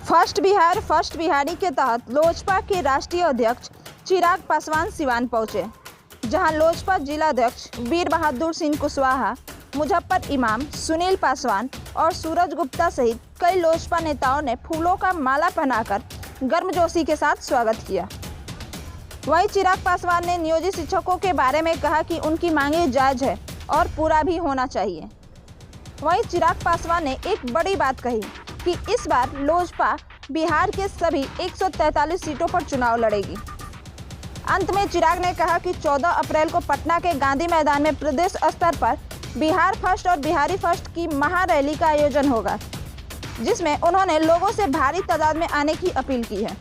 First Bihar first Bihari के तहत लोजपा के राष्ट्रीय अध्यक्ष चिराग पासवान सिवान पहुंचे, जहां लोजपा जिलाध्यक्ष वीर बहादुर सिंह कुशवाहा, मुजफ्फर इमाम, सुनील पासवान और सूरज गुप्ता सहित कई लोजपा नेताओं ने फूलों का माला पहनाकर गर्मजोशी के साथ स्वागत किया। वहीं चिराग पासवान ने नियोजित शिक्षकों के बारे में कहा कि उनकी मांगें जायज है और पूरा भी होना चाहिए। वहीं चिराग पासवान ने एक बड़ी बात कही कि इस बार लोजपा बिहार के सभी 143 सीटों पर चुनाव लड़ेगी। अंत में चिराग ने कहा कि 14 अप्रैल को पटना के गांधी मैदान में प्रदेश स्तर पर बिहार फर्स्ट और बिहारी फर्स्ट की महारैली का आयोजन होगा, जिसमें उन्होंने लोगों से भारी तादाद में आने की अपील की है।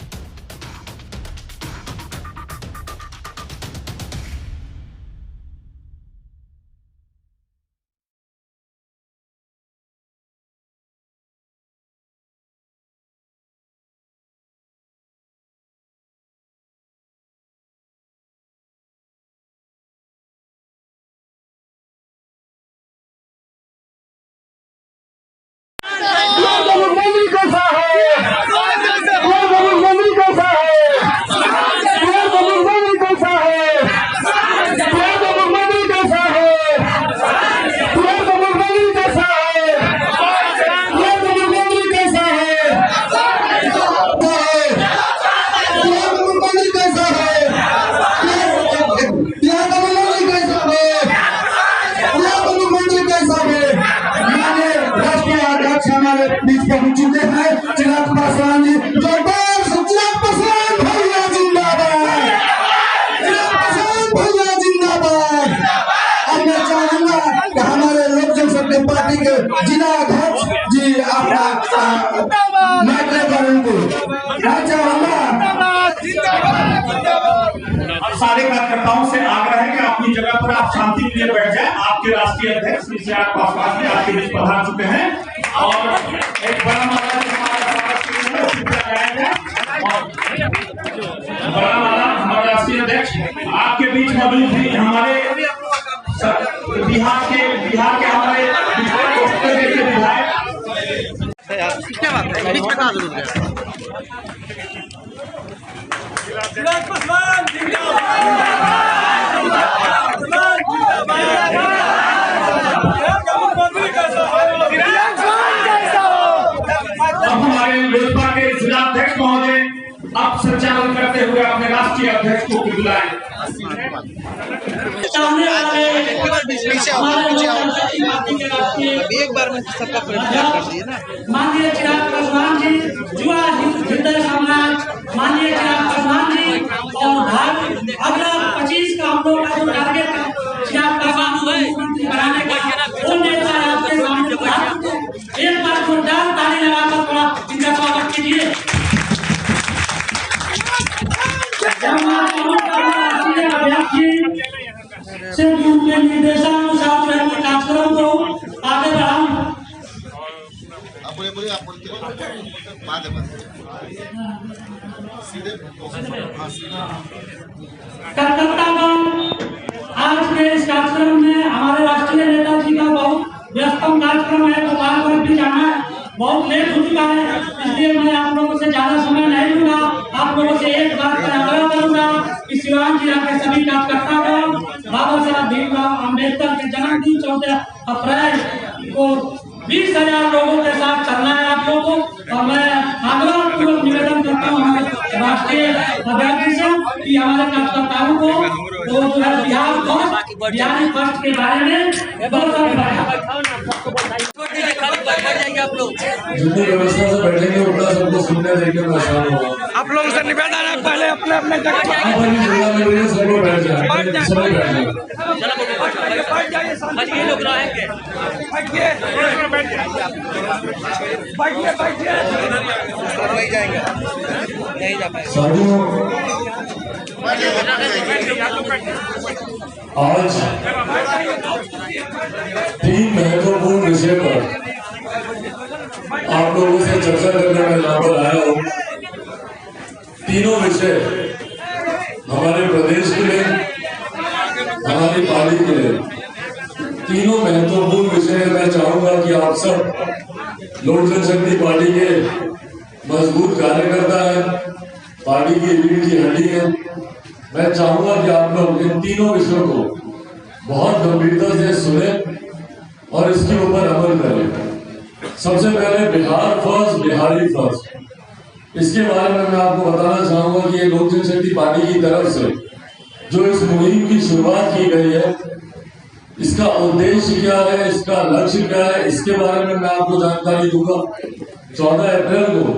हमारे बीच पहुंच चुके हैं चिराग पासवान जी। जोरदार चिराग पासवान भैया जिंदाबाद, चिराग पासवान भैया जिंदाबाद। अब मैं चाहूंगा कि हमारे लोक जनशक्ति पार्टी के जिला अध्यक्ष जी अपना माइक्रोफोन को सारे कार्यकर्ताओं से आग्रह है कि अपनी जगह पर आप शांति के लिए बैठ जाएं। आपके राष्ट्रीय अध्यक्ष श्री चिराग पासवान जी आपके बीच पधार चुके हैं और एक बड़ा माला हमारे राष्ट्रीय अध्यक्ष आपके बीच मौजूद भी हमारे बिहार के हमारे विधायक। क्या बात है, बीच में कहाँ जरूर है? चिराग पासवान हमारे लोजपा के जिलाध्यक्ष महोदय अब संचालन करते हुए अपने राष्ट्रीय अध्यक्ष को बुलाएं। एक बार में सबका परिचय कर दिए ना। माननीय चिराग पासवान जी, युवा हृदय सम्राट माननीय चिराग पासवान जी, और अगला 25 का हम लोग का जो टारगेट है चिराग पासवान को मुख्यमंत्री बनाने का, वो नेता आपके सामने एक बार जोरदार ताली लगाकर थोड़ा इनका स्वागत कीजिए। सिर्फ उनके निर्देशानुसार कार्यक्रम को आगे बढ़ाऊं। कलकत्ता का आज के इस कार्यक्रम में हमारे राष्ट्रीय नेता जी का बहुत व्यस्तम कार्यक्रम है, भोपाल पर भी जाना है, बहुत लेट हो चुका है, इसलिए मैं आप लोगों से ज्यादा समय नहीं लूंगा। आप लोगों से एक बात का आग्रह करूंगा कि सिवान जिला के सभी कार्यकर्ताओं बाबा साहब भीमराव अम्बेडकर के जन्मदिन 14 अप्रैल को 20,000 लोगों के साथ चलना है आप लोगों को। और मैं आग्रह पूर्वक निवेदन करता हूँ हमारे राष्ट्रीय अध्यक्ष से कि हमारे कार्यकर्ताओं को तो बिहारी फर्स्ट के बारे में आप लोग जितनी व्यवस्था से बैठेंगे उतना सबको सुनने देखने में आसान होगा। आप लोगों से निवेदन है पहले अपने अपने जगह सब लोग बैठ जाए, सब लोग बैठ जाए। लोग रहेंगे। नहीं जा पाएंगे। साथियों, आज 3 महत्वपूर्ण विषय पर आप लोगों से चर्चा करने में यहाँ पर आया हूँ। तीनों विषय हमारे प्रदेश के लिए, हमारी पार्टी के लिए तीनों महत्वपूर्ण विषय मैं चाहूंगा कि आप सब लोक जनशक्ति पार्टी के मजबूत कार्यकर्ता है, पार्टी की रीढ़ की हड्डी है। मैं चाहूंगा कि आप लोग इन तीनों विषयों को बहुत गंभीरता से सुने और इसके ऊपर अमल करें। सबसे पहले बिहार फर्स्ट, बिहारी फर्स्ट, इसके बारे में मैं आपको बताना चाहूंगा कि ये लोक जनशक्ति पार्टी की तरफ से जो इस मुहिम की शुरुआत की गई है, इसका उद्देश्य क्या है, इसका लक्ष्य क्या है, इसके बारे में मैं आपको जानकारी दूंगा। 14 अप्रैल को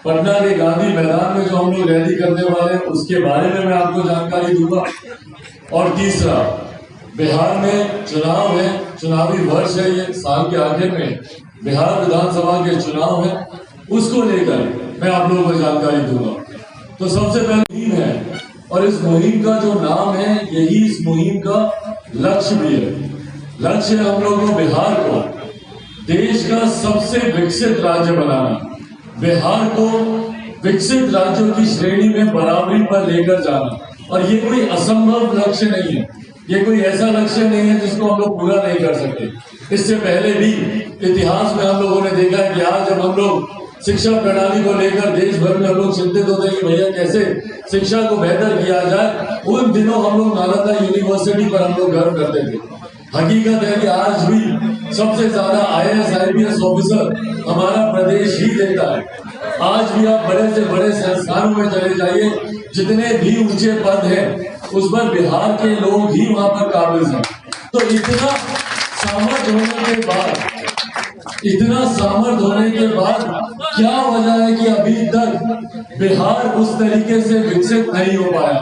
पटना के गांधी मैदान में जो हम लोग रैली करने वाले हैं उसके बारे में मैं आपको जानकारी दूंगा। और तीसरा, बिहार में चुनाव है, चुनावी वर्ष है, ये साल के आखिर में बिहार विधानसभा के चुनाव है, उसको लेकर मैं आप लोगों को जानकारी दूंगा। तो सबसे पहले मुहिम है और इस मुहिम का जो नाम है यही इस मुहिम का लक्ष्य भी है। लक्ष्य है हम लोगों को बिहार को देश का सबसे विकसित राज्य बनाना, बिहार को विकसित राज्यों की श्रेणी में बराबरी पर लेकर जाना। और ये कोई असंभव लक्ष्य नहीं है, ये कोई ऐसा लक्ष्य नहीं है जिसको हम लोग पूरा नहीं कर सकते। इससे पहले भी इतिहास में हम लोगों ने देखा है कि आज जब हम लोग शिक्षा प्रणाली को लेकर देश भर में हम लोग चिंतित होते हैं कि भैया कैसे शिक्षा को बेहतर किया जाए, उन दिनों हम लोग नालंदा यूनिवर्सिटी पर हम लोग गर्व करते थे। हकीकत है कि आज भी सबसे ज्यादा IAS IPS ऑफिसर हमारा प्रदेश ही देता है। आज भी आप बड़े से बड़े संस्थानों में चले जाइए, जितने भी ऊंचे पद हैं उस पर बिहार के लोग ही वहां पर काबिज हैं। तो इतना सामर्थ्य होने के बाद क्या वजह है कि अभी तक बिहार उस तरीके से विकसित नहीं हो पाया?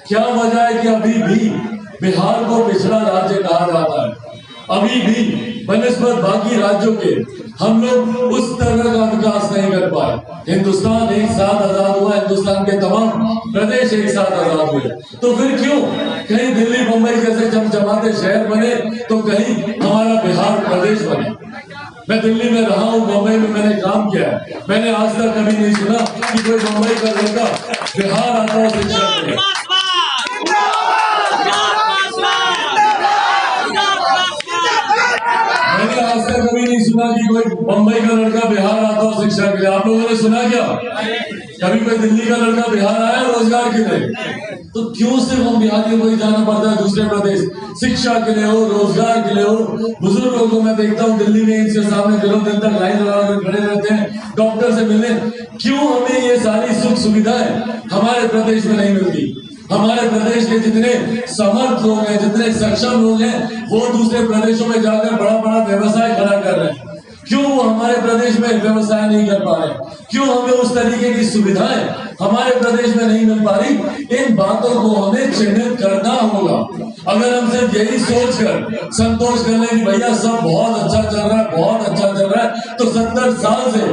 क्या वजह है कि अभी भी बिहार को पिछड़ा राज्य कहा जाता है? अभी भी बनस्पत बाकी राज्यों के हम लोग उस तरह का विकास नहीं कर पाए। हिंदुस्तान एक साथ आजाद हुआ, हिंदुस्तान के तमाम प्रदेश एक साथ आजाद हुए, तो फिर क्यों कहीं दिल्ली मुंबई जैसे चमचमाते शहर बने तो कहीं हमारा बिहार प्रदेश बने? मैं दिल्ली में रहा हूँ, मुंबई में मैंने काम किया है, मैंने आज तक कभी नहीं सुना कि कोई मुंबई का लड़का बिहार आता हो शिक्षा के लिए। मैंने आज तक कभी नहीं सुना कि कोई मुंबई का लड़का बिहार आता हो शिक्षा के लिए। आप लोगों ने सुना क्या? कभी कोई दिल्ली का लड़का बिहार आया रोजगार के लिए? तो क्यों सिर्फ हम बिहारियों को ही जाना पड़ता है दूसरे प्रदेश? शिक्षा के लिए हो, रोजगार के लिए हो। बुजुर्गों को मैं देखता हूँ दिल्ली में इनके सामने दिनों दिन तक लाइन लगाकर खड़े रहते हैं डॉक्टर से मिलने। क्यों हमें ये सारी सुख सुविधाएं हमारे प्रदेश में नहीं मिलती? हमारे प्रदेश के जितने समर्थ लोग हैं, जितने सक्षम लोग हैं, वो दूसरे प्रदेशों में जाकर बड़ा बड़ा व्यवसाय खड़ा कर रहे हैं। क्यों वो हमारे प्रदेश में व्यवसाय नहीं कर पा रहे? क्यों हमें उस तरीके की सुविधाएं हमारे प्रदेश में नहीं मिल पा रही? इन बातों को हमें चिन्हित करना होगा। अगर हम सिर्फ यही सोचकर संतोष कर लें कि भैया सब बहुत अच्छा चल रहा है, बहुत अच्छा चल रहा है, तो 70 साल से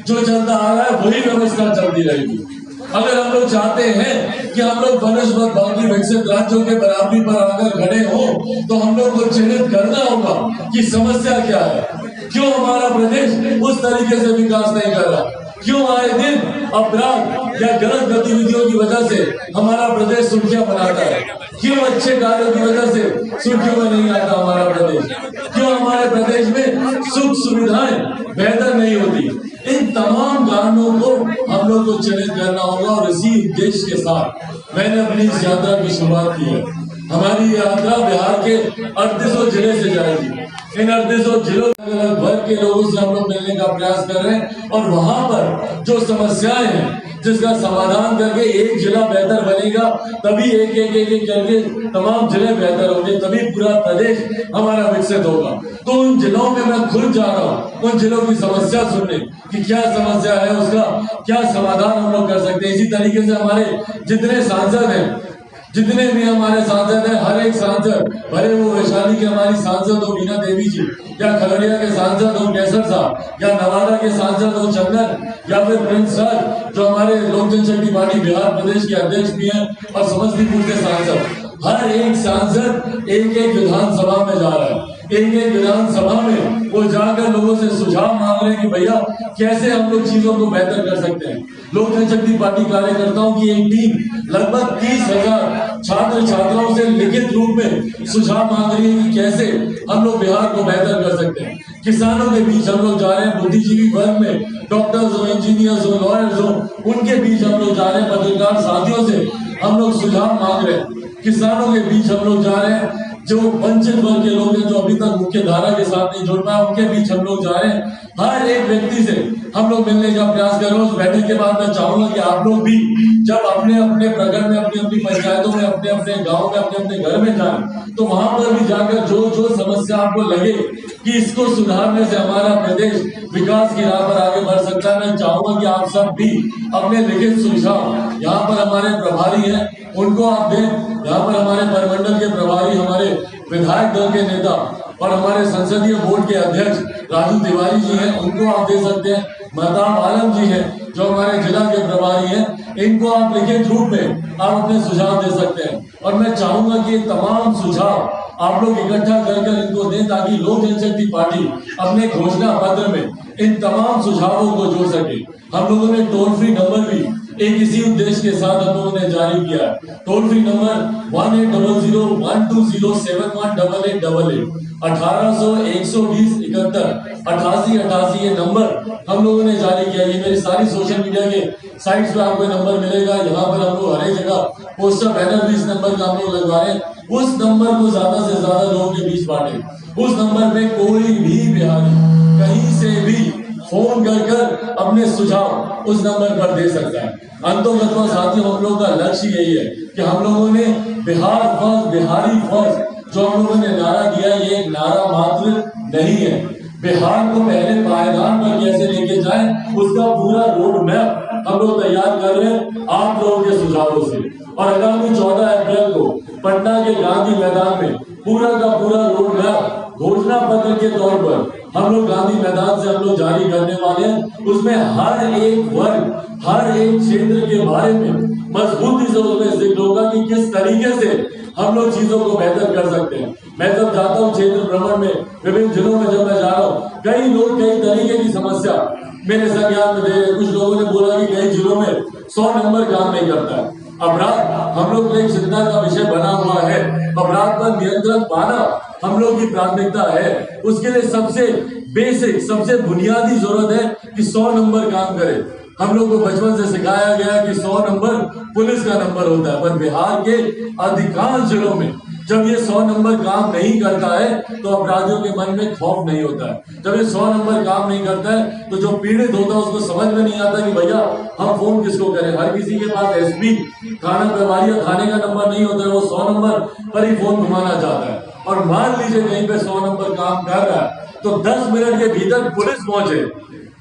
जो चलता आ रहा है वही व्यवस्था चलती रहेगी। अगर हम लोग चाहते हैं कि हम लोग बनस्पत बाकी विकसित राज्यों के बराबरी पर आकर खड़े हो, तो हम लोग को चिन्हित करना होगा कि समस्या क्या है, क्यों हमारा प्रदेश उस तरीके से विकास नहीं कर रहा, क्यों आए दिन अपराध या गलत गतिविधियों की वजह से हमारा प्रदेश सुर्खियां बनाता है, क्यों अच्छे कार्यों की वजह से सुर्खियों में नहीं आता हमारा प्रदेश, क्यों हमारे प्रदेश में सुख सुविधाएं बेहतर नहीं होती। इन तमाम कारणों को हम लोग को चिन्हित करना होगा और इसी उद्देश्य के साथ मैंने अपनी इस यात्रा की शुरुआत की है। हमारी यात्रा बिहार के 3800 जिले से जाएगी। इन 3800 जिलों वर्ग के लोगों से हम लोग मिलने का प्रयास कर रहे हैं और वहां पर जो समस्याएं हैं जिसका समाधान करके एक जिला बेहतर बनेगा, तभी एक करके तमाम जिले बेहतर होंगे, तभी पूरा प्रदेश हमारा विकसित होगा। तो उन जिलों में मैं खुद जा रहा हूँ उन जिलों की समस्या सुनने कि क्या समस्या है, उसका क्या समाधान हम लोग कर सकते हैं। इसी तरीके से हमारे जितने सांसद हैं, जितने भी हमारे सांसद हैं, हर एक सांसद, भले वो वैशाली के हमारी सांसद हो वीना देवी जी, या खगड़िया के सांसद हो कैसर साहब, या नवादा के सांसद हो चंदन, या फिर प्रिंस सर जो हमारे लोक जनशक्ति पार्टी बिहार प्रदेश के अध्यक्ष भी हैं, और समस्तीपुर के सांसद, हर एक सांसद एक विधानसभा में जा रहा है। एक एक विधानसभा में वो जाकर लोगों से सुझाव मांग रहे हैं कि भैया कैसे हम लोग चीजों को बेहतर कर सकते हैं। लोक जनशक्ति पार्टी कार्यकर्ताओं की एक टीम लगभग 30,000 छात्र छात्राओं से लिखित रूप में सुझाव मांग रही है कि कैसे हम लोग बिहार को बेहतर कर सकते हैं। किसानों के बीच हम लोग जा रहे हैं, बुद्धिजीवी वर्ग में डॉक्टर्स हो, इंजीनियर्स हो, लॉयर्स हो, उनके बीच हम लोग जा रहे हैं, पत्रकार साथियों से हम लोग सुझाव मांग रहे हैं। किसानों के बीच हम लोग जा रहे हैं, जो वंचित वर्ग के लोग हैं जो अभी तक मुख्य धारा के साथ नहीं जुड़ पाए, उनके बीच हम लोग जा रहे हैं। हर एक व्यक्ति से हम लोग मिलने का प्रयास कर रहे हैं। उस बैठक के बाद मैं चाहूंगा कि आप लोग भी जब अपने अपने प्रखंड में, अपनी अपनी पंचायतों में, अपने अपने गांव में, अपने अपने घर में जाएं, तो वहां पर भी जाकर जो जो समस्या आपको लगे कि इसको सुधारने से हमारा प्रदेश विकास की राह पर आगे बढ़ सकता है, मैं चाहूंगा कि आप सब भी अपने लिखित सुझाव यहाँ पर हमारे प्रभारी हैं उनको आप दें। यहाँ पर हमारे परिमंडल के प्रभारी, हमारे विधायक दल के नेता और हमारे संसदीय बोर्ड के अध्यक्ष राजू तिवारी जी हैं, उनको आप दे सकते हैं। महताब आलम जी हैं जो हमारे जिला के प्रभारी हैं, इनको आप लिखित रूप में आप अपने सुझाव दे सकते हैं। और मैं चाहूंगा कि ये तमाम सुझाव आप लोग इकट्ठा कर इनको दें ताकि लोक जनशक्ति पार्टी अपने घोषणा पत्र में इन तमाम सुझावों को जोड़ सके। हम लोगों ने टोल फ्री नंबर भी एक इसी उद्देश्य के साथ हम लोगों ने जारी किया है। टोल फ्री नंबर 1800-120-718888 1800-120-71-8888 ये नंबर हम लोगों ने जारी किया। ये मेरी सारी सोशल मीडिया के साइट्स पे आपको नंबर मिलेगा। यहाँ पर हम लोग हर एक जगह पोस्टर बैनर भी इस नंबर का हम लोग लगवा रहे हैं। उस नंबर को ज्यादा से ज्यादा लोगों के बीच बांटे। उस नंबर पे कोई भी बिहारी कहीं से भी फोन कर अपने सुझाव उस नंबर पर दे सकता है। अंतोगत्वा साथियों, हम लोगों का लक्ष्य यही है कि हम लोगों ने बिहार फर्स्ट, बिहारी फर्स्ट जो हम लोगों ने नारा दिया, ये एक नारा मात्र नहीं है। बिहार को पहले पायदान पर कैसे लेके जाए उसका पूरा रोड मैप हम लोग तैयार कर रहे हैं आप लोगों के सुझावों से। और आगामी 14 अप्रैल को पटना के गांधी मैदान में पूरा का पूरा रोड मैप घोषणा पत्र के तौर पर हम लोग गांधी मैदान से हम लोग जारी करने वाले हैं। उसमें हर एक वर्ग, हर एक क्षेत्र के बारे में मजबूती से उसमें जिक्र होगा कि किस तरीके से हम लोग चीजों को बेहतर कर सकते हैं। मैं जब जाता हूँ क्षेत्र भ्रमण में, विभिन्न जिलों में जब मैं जा रहा हूँ, कई लोग कई तरीके की समस्या मेरे संज्ञान में दे रहे। कुछ लोगों ने बोला कि कई जिलों में 100 नंबर काम नहीं करता है। अपराध हम लोग एक चिंता का विषय बना हुआ है। अपराध पर नियंत्रण पाना हम लोग की प्राथमिकता है। उसके लिए सबसे बेसिक, सबसे बुनियादी जरूरत है कि 100 नंबर काम करे। हम लोग को बचपन से सिखाया गया कि 100 नंबर पुलिस का नंबर होता है, पर बिहार के अधिकांश जिलों में जब ये 100 नंबर काम नहीं करता है तो अपराधियों के मन में खौफ नहीं होता है। जब ये 100 नंबर काम नहीं करता है तो जो पीड़ित होता है उसको समझ में नहीं आता कि भैया हम फोन किसको करें। हर किसी के पास एसपी, थाना प्रभारी या थाने का नंबर नहीं होता है, वो 100 नंबर पर ही फोन घुमाना चाहता है। और मान लीजिए कहीं पे 100 नंबर काम कर रहा है तो 10 मिनट के भीतर पुलिस पहुंचे,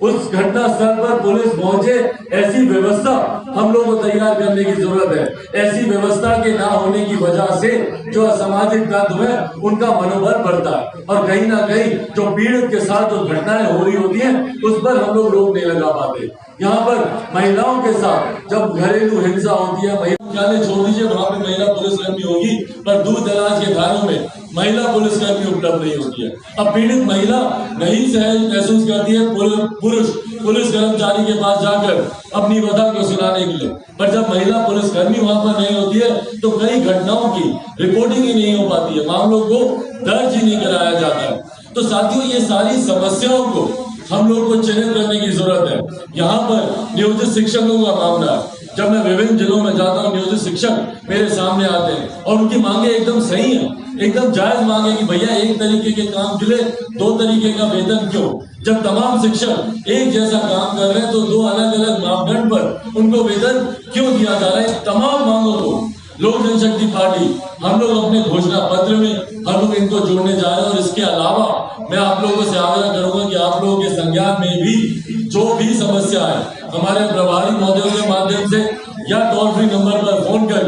उस घटना स्थल पर पुलिस पहुंचे, ऐसी व्यवस्था हम लोग को तैयार करने की जरूरत है। ऐसी व्यवस्था के ना होने की वजह से जो असामाजिक तत्व है उनका मनोबल बढ़ता है और कहीं ना कहीं जो पीड़ित के साथ जो घटनाएं हो रही होती हैं उस पर हम लोग रोक नहीं लगा पाते। यहाँ पर महिलाओं के साथ जब घरेलू हिंसा होती है, महिला छोड़ दीजिए, वहां पे महिला पुलिसकर्मी होगी, पर दूर दराज के थानों में महिला पुलिसकर्मी उपलब्ध नहीं होती है। अब पीड़ित महिला नहीं सहज महसूस करती है पुरुष पुलिस कर्मचारी के पास जाकर अपनी व्यथा को सुनाने के लिए, पर जब महिला पुलिसकर्मी वहां पर नहीं होती है तो कई घटनाओं की रिपोर्टिंग ही नहीं हो पाती है, मामलों को दर्ज ही नहीं कराया जाता है। तो साथियों, ये सारी समस्याओं को हम लोग को चिन्हित करने की जरूरत है। यहाँ पर नियोजित शिक्षकों का मामला है। जब मैं विभिन्न जिलों में जाता हूँ, नियोजित शिक्षक मेरे सामने आते हैं और उनकी मांगे एकदम सही है, एकदम जायज मांगे कि भैया एक तरीके के काम के लिए 2 तरीके का वेतन क्यों? जब तमाम शिक्षक एक जैसा काम कर रहे हैं तो 2 अलग अलग मापदंड पर उनको वेतन क्यों दिया जा रहा है? तमाम मांगों को लोक जनशक्ति पार्टी हम लोग अपने घोषणा पत्र में हम लोग इनको जोड़ने जा रहे हैं। और इसके अलावा मैं आप लोगों से आग्रह करूंगा कि आप लोगों के संज्ञान में भी जो भी समस्या है हमारे प्रभारी महोदयों के माध्यम से या टोल फ्री नंबर पर फोन कर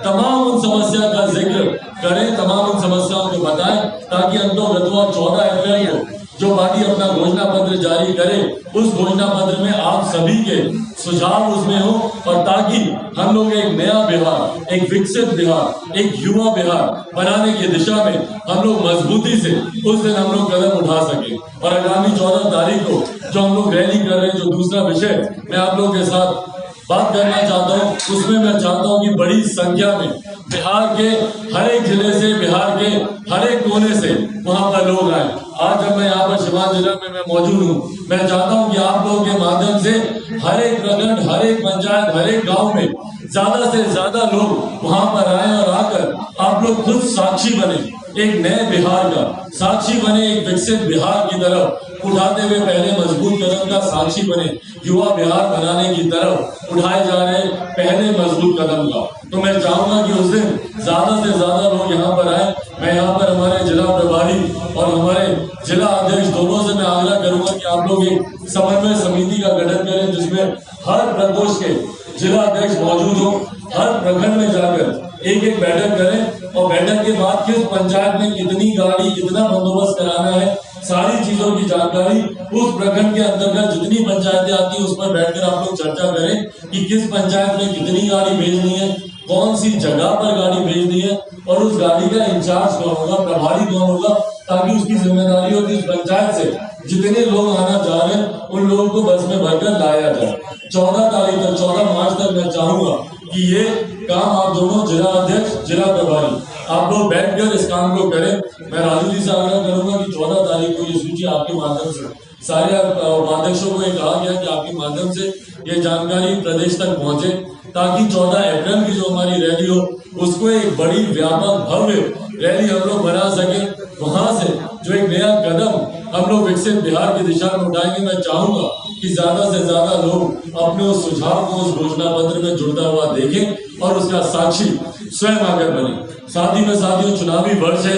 तमाम उन समस्या का जिक्र करें, तमाम उन समस्याओं को बताएं, ताकि अंतोगत्वा 14 अप्रैल को जो पार्टी अपना घोषणा पत्र जारी करे उस घोषणा पत्र में आप सभी के सुझाव उसमें हो, और ताकि हम लोग एक नया बिहार, एक विकसित बिहार, एक युवा बिहार बनाने की दिशा में हम लोग मजबूती से उस दिन हम लोग कदम उठा सके। और आगामी 14 तारीख को जो हम लोग रैली कर रहे हैं, जो दूसरा विषय मैं आप लोगों के साथ बात करना चाहता हूँ, उसमें मैं चाहता हूँ कि बड़ी संख्या में बिहार के हर एक जिले से, बिहार के हर एक कोने से वहां पर लोग आए। आज जब मैं यहाँ पर सिवान जिला में मैं मौजूद हूँ, मैं चाहता हूँ कि आप लोगों के माध्यम से हर एक प्रखंड, हर एक पंचायत, हर एक गांव में ज्यादा से ज्यादा लोग वहां पर आए और आकर आप लोग खुद साक्षी बने, एक नए बिहार का साक्षी बने, एक विकसित बिहार की तरफ उठाते हुए पहले मजबूत कदम का साक्षी बने, युवा बिहार बनाने की तरफ उठाए जा रहे पहले मजबूत कदम का। तो मैं चाहूंगा कि उस दिन ज्यादा से ज्यादा लोग यहाँ पर आए। मैं यहाँ पर हमारे जिला प्रभारी और हमारे जिला अध्यक्ष दोनों से मैं आग्रह करूंगा कि आप लोग एक समन्वय समिति का गठन करें, जिसमें हर प्रकोष्ठ के जिला अध्यक्ष मौजूद हो, हर प्रखंड में जाकर एक एक बैठक करें, और बैठक के बाद किस पंचायत में कितनी गाड़ी, कितना बंदोबस्त कराना है, सारी चीजों की जानकारी उस प्रखंड के अंतर्गत जितनी पंचायतें आती है उस पर बैठकर आप लोग चर्चा करें कि किस पंचायत में कितनी गाड़ी भेजनी है, कौन सी जगह पर गाड़ी भेजनी है, और उस गाड़ी का इंचार्ज कौन होगा, प्रभारी कौन होगा, ताकि उसकी जिम्मेदारी होगी उस पंचायत से जितने लोग आना चाह रहे हैं उन लोगों को बस में भरकर लाया जाए। 14 तारीख तक, 14 मार्च तक मैं चाहूंगा कि ये काम आप दोनों जिला अध्यक्ष, जिला प्रभारी, आप लोग बैठकर इस काम को करें। मैं राजू जी से आग्रह करूंगा कि 14 तारीख को ये सूची आपके माध्यम से सारे उपाध्यक्षों को ये कहा गया कि आपके माध्यम से ये जानकारी प्रदेश तक पहुंचे, ताकि 14 अप्रैल की जो हमारी रैली हो उसको एक बड़ी व्यापक भव्य रैली हम लोग बना सके। वहां से जो एक नया कदम हम लोग विकसित बिहार की दिशा में उठाएंगे। मैं चाहूंगा कि ज्यादा से ज्यादा लोग अपने उस सुझाव को उस घोषणा पत्र में जुड़ता हुआ देखें और उसका साक्षी स्वयं आकर बने। साथ ही में साथियों, चुनावी वर्ष है,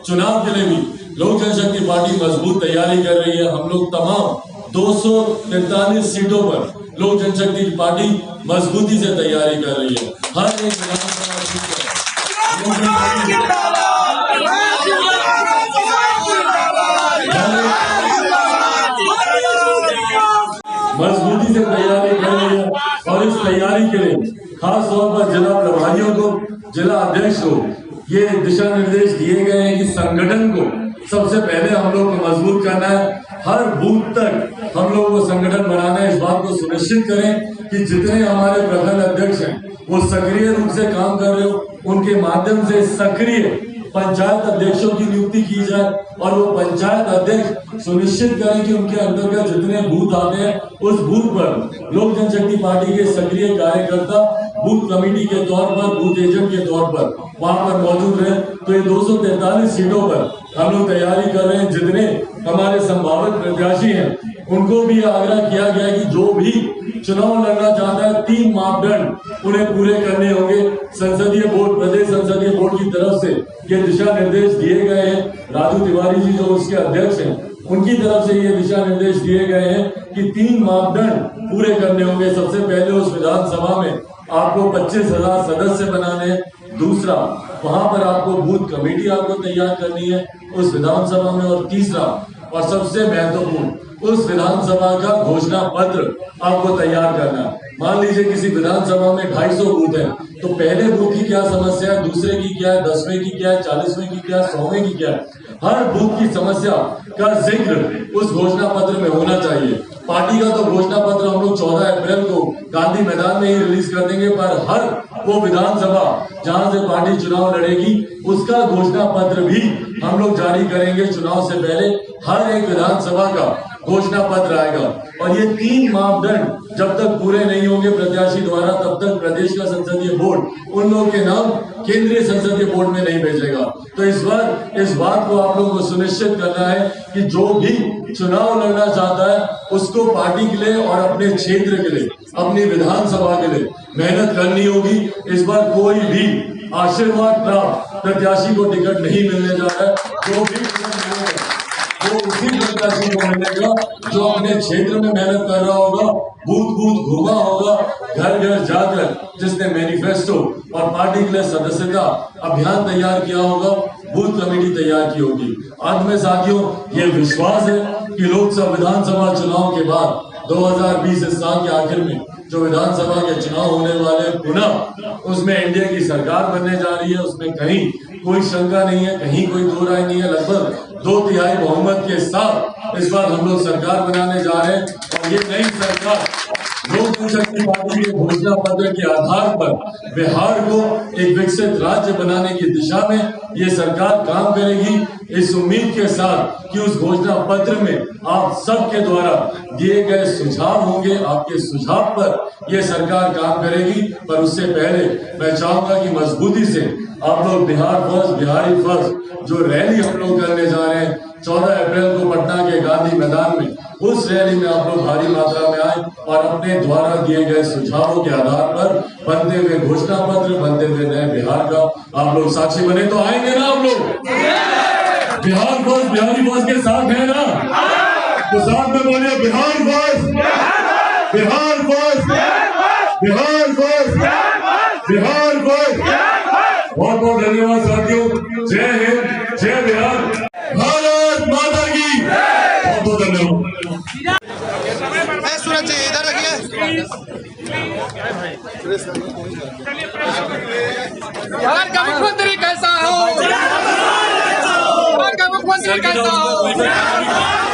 चुनाव के लिए भी लोक जनशक्ति पार्टी मजबूत तैयारी कर रही है। हम लोग तमाम 243 सीटों पर लोक जनशक्ति पार्टी मजबूती से तैयारी कर रही है। हर एक विधानसभा सीट पर मजबूती से तैयारी कर रही है, और इस तैयारी के लिए खास तौर पर जिला प्रभारियों को, जिला अध्यक्ष को ये दिशा निर्देश दिए गए हैं कि संगठन को सबसे पहले हम लोग को मजबूत करना है। हर बूथ तक हम लोग को संगठन बनाना है। इस बात को सुनिश्चित करें कि जितने हमारे प्रखंड अध्यक्ष हैं वो सक्रिय रूप से काम कर रहे हो, उनके माध्यम से सक्रिय पंचायत अध्यक्षों की नियुक्ति की जाए, और वो पंचायत अध्यक्ष सुनिश्चित करें कि उनके अंतर्गत जितने बूथ आते हैं उस बूथ पर लोक जनशक्ति पार्टी के सक्रिय कार्यकर्ता बूथ कमेटी के तौर पर, बूथ एजेंट के तौर पर वहां पर मौजूद रहे। तो ये 243 सीटों पर हम लोग तैयारी कर रहे हैं। जितने हमारे संभावित प्रत्याशी हैं उनको भी आग्रह किया गया है कि जो भी चुनाव लड़ना चाहता है 3 मापदंड उन्हें पूरे करने होंगे। संसदीय बोर्ड, प्रदेश संसदीय बोर्ड की तरफ से ये दिशा निर्देश दिए गए हैं। राजू तिवारी जी जो उसके अध्यक्ष हैं उनकी तरफ से ये दिशा निर्देश दिए गए हैं कि 3 मापदंड पूरे करने होंगे। सबसे पहले उस विधानसभा में आपको 25,000 सदस्य बनाने हैं। दूसरा, वहां पर आपको बूथ कमेटी आपको तैयार करनी है उस विधानसभा में। और तीसरा और सबसे महत्वपूर्ण, उस विधानसभा का घोषणा पत्र आपको तैयार करना है। मान लीजिए किसी विधानसभा में 250 बूथ है, तो पहले बूथ की क्या समस्या है, दूसरे की क्या है, 10वें की क्या है, 40वें की क्या है, 100वें की क्या है, हर बूथ की समस्या का जिक्र उस घोषणा पत्र में होना चाहिए। पार्टी का तो घोषणा पत्र हम लोग 14 अप्रैल को गांधी मैदान में ही रिलीज कर देंगे, पर हर वो विधानसभा जहां से पार्टी चुनाव लड़ेगी उसका घोषणा पत्र भी हम लोग जारी करेंगे। चुनाव से पहले हर एक विधानसभा का घोषणा पत्र आएगा। और ये 3 मापदंड जब तक पूरे नहीं होंगे प्रत्याशी द्वारा, तब तक प्रदेश का संसदीय बोर्ड उन लोगों के नाम केंद्रीय संसदीय बोर्ड में नहीं भेजेगा। तो इस बार इस बात को आप लोगों को सुनिश्चित करना है कि जो भी चुनाव लड़ना चाहता है उसको पार्टी के लिए और अपने क्षेत्र के लिए, अपनी विधानसभा के लिए मेहनत करनी होगी। इस बार कोई भी आशीर्वाद प्राप्त प्रत्याशी को टिकट नहीं मिलने जा रहा है। जो भी वो उसी प्रत्याशी को मिलेगा जो अपने क्षेत्र में मेहनत कर रहा होगा, बूथ बूथ घूमा होगा, घर घर जाकर जिसने मैनिफेस्टो और पार्टी के लिए सदस्यता अभियान तैयार किया होगा, बूथ कमेटी तैयार की होगी। अंत में साथियों, ये विश्वास है कि लोकसभा विधानसभा चुनाव के बाद 2020 इस साल के आखिर में जो विधानसभा के चुनाव होने वाले पुनः उसमें एनडीए की सरकार बनने जा रही है, उसमें कहीं कोई शंका नहीं है, कहीं कोई दो राय नहीं है। लगभग 2/3 बहुमत के साथ इस बार हम लोग सरकार बनाने जा रहे हैं और ये नई सरकार लोक जनशक्ति पार्टी के घोषणा पत्र के आधार पर बिहार को एक विकसित राज्य बनाने की दिशा में ये सरकार काम करेगी, इस उम्मीद के साथ कि उस घोषणा पत्र में आप सबके द्वारा दिए गए सुझाव होंगे, आपके सुझाव पर यह सरकार काम करेगी। पर उससे पहले मैं चाहूंगा कि मजबूती से आप लोग बिहार फर्स्ट, बिहारी फर्स्ट जो रैली हम लोग करने जा रहे हैं 14 अप्रैल को पटना के गांधी मैदान में, उस रैली में आप लोग भारी मात्रा में आए और अपने द्वारा दिए गए सुझावों के आधार पर बनते हुए घोषणा पत्र, बनते हुए नए बिहार का आप लोग साक्षी बने। तो आएंगे ना आप लोग? बिहार फर्स्ट, बिहारी फर्स्ट के साथ है ना? तो साथ में बोलिए Bihar first, Bihar first, Bihar first, Bihar first. बहुत बहुत धन्यवाद साथियों। जय हिंद, जय बिहार, भारत माता की। बहुत बहुत धन्यवाद। सूरज जी इधर रखिए। बिहार का मुख्यमंत्री कैसा हो? बिहार का मुख्यमंत्री कैसा हो?